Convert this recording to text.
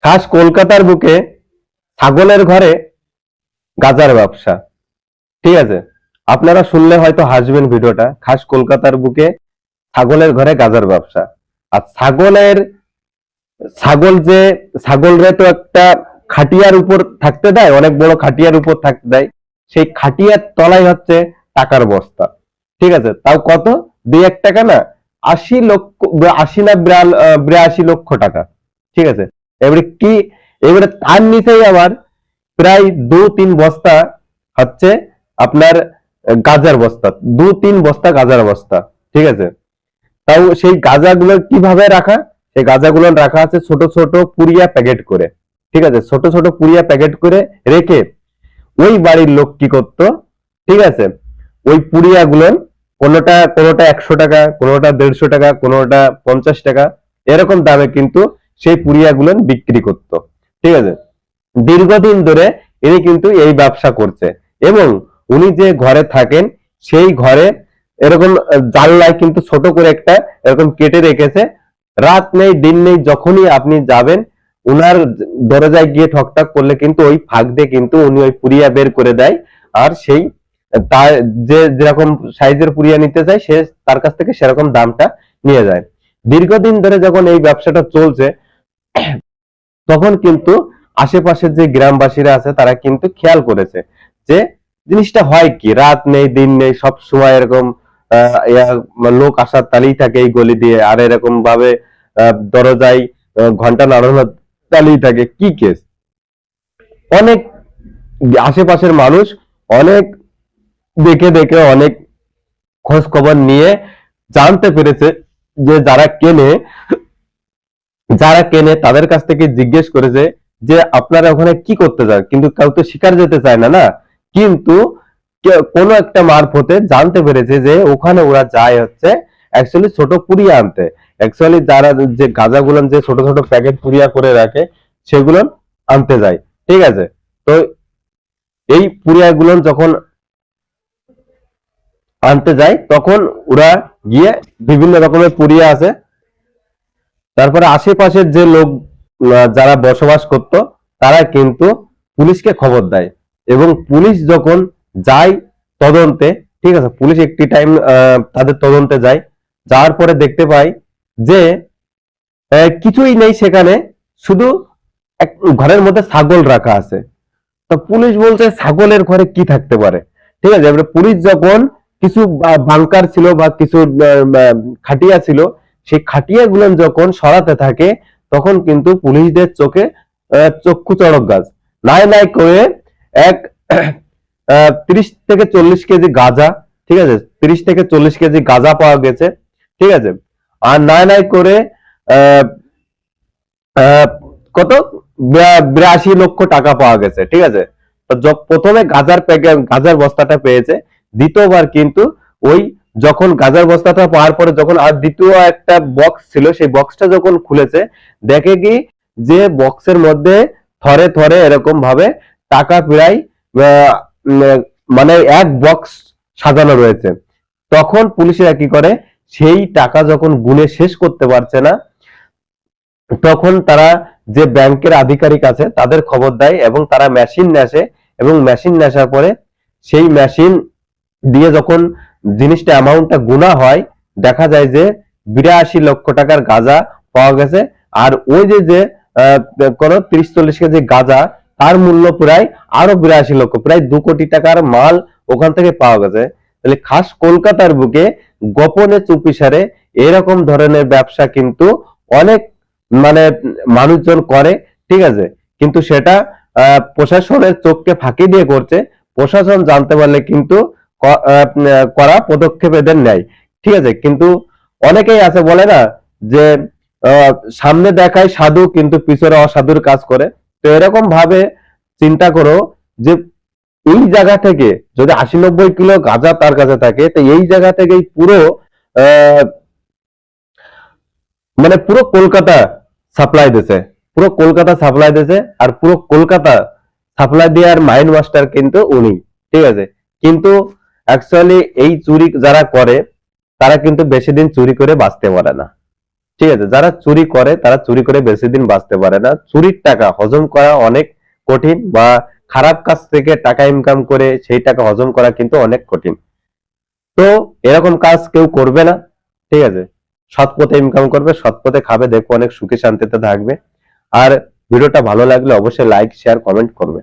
খাস কলকাতার বুকে ছাগলের ঘরে গাঁজার ব্যবসা। ঠিক আছে, আপনারা শুনলে হয়তো হাসবেন ভিডিওটা। খাস কলকাতার বুকে ছাগলের ঘরে গাঁজার ব্যবসা। আর ছাগল যে ছাগলরে তো একটা খাটিয়ার উপর থাকতে দেয়, অনেক বড় খাটিয়ার উপর থাকতে দেয়। সেই খাটিয়ার তলায় হচ্ছে টাকার বস্তা। ঠিক আছে, তাও কত? 2-1 টাকা না, 80 লক্ষ, 80 না 82 লক্ষ টাকা। ঠিক আছে, এবারে কি, এবারে তার নিচেই আবার প্রায় 2-3 বস্তা হচ্ছে আপনার গাজার বস্তা, 2-3 বস্তা গাজার বস্তা। ঠিক আছে, তাও সেই গাঁজাগুলো কিভাবে রাখা? সেই গাঁজাগুলো রাখা আছে ছোট ছোট পুড়িয়া প্যাকেট করে। ঠিক আছে, ছোট ছোট পুড়িয়া প্যাকেট করে রেখে ওই বাড়ির লোক কি করতো, ঠিক আছে, ওই পুড়িয়া গুলো কোনোটা কোনোটা 100 টাকা, কোনোটা 150 টাকা, কোনোটা 50 টাকা, এরকম দামে কিন্তু সেই পুড়িয়া গুলো বিক্রি করতো। ঠিক আছে, দীর্ঘদিন ধরে ইনি কিন্তু এই ব্যবসা করছে। এবং উনি যে ঘরে থাকেন সেই ঘরে এরকম জানলায় কিন্তু ছোট করে একটা এরকম কেটে রেখেছে। রাত নেই দিন নেই, যখনই আপনি যাবেন উনার দরজায় গিয়ে ঠকঠাক করলে কিন্তু ওই ফাঁক দিয়ে কিন্তু উনি ওই পুরিয়া বের করে দেয়। আর সেই তার যে যেরকম সাইজের পুরিয়া নিতে চায় সে তার কাছ থেকে সেরকম দামটা নিয়ে যায়। দীর্ঘদিন ধরে যখন এই ব্যবসাটা চলছে, তখন কিন্তু আশেপাশের যে গ্রামবাসীরা আছে তারা কিন্তু খেয়াল করেছে যে জিনিসটা হয় কি, রাত নেই দিন নেই সব সময় এরকম লোক আসার তালেই থাকে এই গলি দিয়ে, আর এরকম ভাবে দরজায় ঘন্টা নাড়ানোর তালেই থাকে। কি কেস, অনেক আশেপাশের মানুষ অনেক দেখে দেখে অনেক খোঁজ খবর নিয়ে জানতে পেরেছে যে যারা কেনে তাদের কাছ থেকে জিজ্ঞেস করেছে যে আপনারা ওখানে কি করতে যান, কিন্তু কেউ তো শিকার যেতে চায় না না। কিন্তু কোনো একটা মারফতে জানতে পেরেছে যে ওখানে ওরা যায় হচ্ছে অ্যাকচুয়ালি ছোট পুরিয়া আনতে। অ্যাকচুয়ালি যারা যে গাঁজাগুলো যে ছোট ছোট প্যাকেট পুরিয়া করে রাখে সেগুলো আনতে যায়। ঠিক আছে, তো এই পুরিয়াগুলো যখন আনতে যায় তখন ওরা গিয়ে বিভিন্ন রকমের পুরিয়া আছে, তারপরে আশেপাশের যে লোক যারা বসবাস করত তারা কিন্তু পুলিশকে খবর দেয়। এবং পুলিশ যখন যায় তদন্তে, ঠিক আছে, পুলিশ একটি টাইম তাদের তদন্তে যায়, যাওয়ার পরে দেখতে পায় যে কিছুই নেই সেখানে, শুধু এক ঘরের মধ্যে ছাগল রাখা আছে। তো পুলিশ বলছে ছাগলের ঘরে কি থাকতে পারে। ঠিক আছে, এবারে পুলিশ যখন কিছু বাংকার ছিল বা কিছু খাটিয়া ছিল, সেই খাটিয়া গুলো যখন সরাতে থাকে তখন কিন্তু পুলিশদের চোখে চক্ষু চড়ক গাছ। নাই নাই করে এক 30 থেকে 40 কেজি গাঁজা, ঠিক আছে, 30 থেকে 40 কেজি গাঁজা পাওয়া গেছে। ঠিক আছে, আর নাই নাই করে আহ আহ, কত 82 লক্ষ টাকা পাওয়া গেছে। ঠিক আছে, তো প্রথমে গাজার বস্তাটা পেয়েছে, দ্বিতীয়বার কিন্তু ওই যখন গাজার বস্তাটা পাওয়ার পরে যখন আর দ্বিতীয় একটা বক্স ছিল সেই বক্সটা যখন খুলেছে, দেখে কি যে বক্সের মধ্যে থরে থরে এরকম ভাবে টাকা প্রায় মানে এক বক্স সাজানো রয়েছে। তখন পুলিশেরা কি করে, সেই টাকা যখন গুনে শেষ করতে পারছে না তখন তারা যে ব্যাংকের আধিকারিক আছে তাদের খবর দেয় এবং তারা মেশিন নেসে। এবং মেশিন নেসার পরে সেই মেশিন দিয়ে যখন জিনিসটা অ্যামাউন্টটা গুণা হয়, দেখা যায় যে 82 লক্ষ টাকার গাঁজা পাওয়া গেছে। আর ওই যে যে কোনো 30-40 কেজি গাঁজা, তার মূল্য প্রায় আরো 82 লক্ষ, প্রায় 2 কোটি টাকার মাল ওখান থেকে পাওয়া গেছে। তাহলে খাস কলকাতার বুকে গোপনে চুপিসারে এরকম ধরনের ব্যবসা কিন্তু অনেক মানে মানুষজন করে। ঠিক আছে, কিন্তু সেটা প্রশাসনের চোখকে ফাঁকি দিয়ে করছে। প্রশাসন জানতে পারলে কিন্তু করা পদক্ষেপ এদের নেয়। ঠিক আছে, কিন্তু অনেকেই আছে বলে না যে সামনে দেখায় সাধু কিন্তু পিছনে অসাধুর কাজ করে। তো এরকম ভাবে চিন্তা করো যে এই জায়গা থেকে যদি 80-90 কিলো গাঁজা তার কাছে থাকে, তো এই জায়গা থেকেই পুরো আহ মানে পুরো কলকাতা সাপ্লাই দিছে, পুরো কলকাতা সাপ্লাই দিছে। আর পুরো কলকাতা সাপ্লাই দেওয়ার মাইন্ড মাস্টার কিন্তু উনি। ঠিক আছে, কিন্তু অ্যাকচুয়ালি এই চুরি যারা করে তারা কিন্তু বেশি দিন চুরি করে বাঁচতে পারে না। ঠিক আছে, যারা চুরি করে তারা চুরি করে বেশি দিন বাঁচতে পারে না। চুরির টাকা হজম করা অনেক কঠিন, বা খারাপ কাজ থেকে টাকা ইনকাম করে সেই টাকা হজম করা কিন্তু অনেক কঠিন। তো এরকম কাজ কেউ করবে না, ঠিক আছে। সৎ পথে ইনকাম করবে, সৎ পথে খাবে, দেখো অনেক সুখে শান্তিতে থাকবে। আর ভিডিওটা ভালো লাগলে অবশ্যই লাইক শেয়ার কমেন্ট করবে।